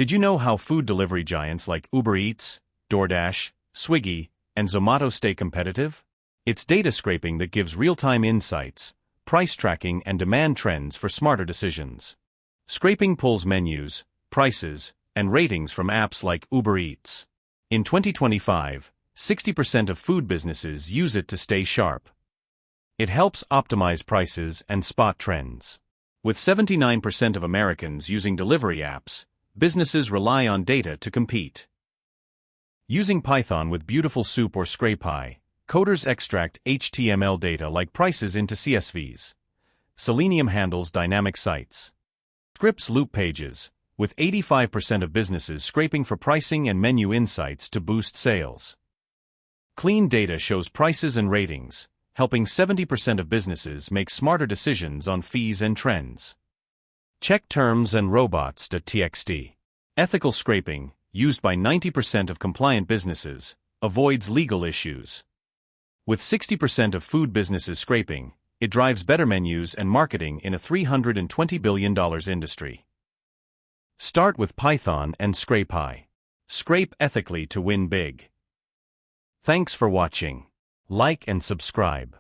Did you know how food delivery giants like Uber Eats, DoorDash, Swiggy, and Zomato stay competitive? It's data scraping that gives real-time insights, price tracking, and demand trends for smarter decisions. Scraping pulls menus, prices, and ratings from apps like Uber Eats. In 2025, 60% of food businesses use it to stay sharp. It helps optimize prices and spot trends. With 79% of Americans using delivery apps, businesses rely on data to compete. Using Python with Beautiful Soup or 𝗙់𝗵, coders extract HTML data like prices into CSVs. Selenium handles dynamic sites. Scripts loop pages, with 85% of businesses scraping for pricing and menu insights to boost sales. Clean data shows prices and ratings, helping 70% of businesses make smarter decisions on fees and trends. Check terms and robots.txt. Ethical scraping, used by 90% of compliant businesses, avoids legal issues. With 60% of food businesses scraping, it drives better menus and marketing in a $320 billion industry. Start with Python and 𝗙്𝗵. Scrape ethically to win big. Thanks for watching. Like and subscribe.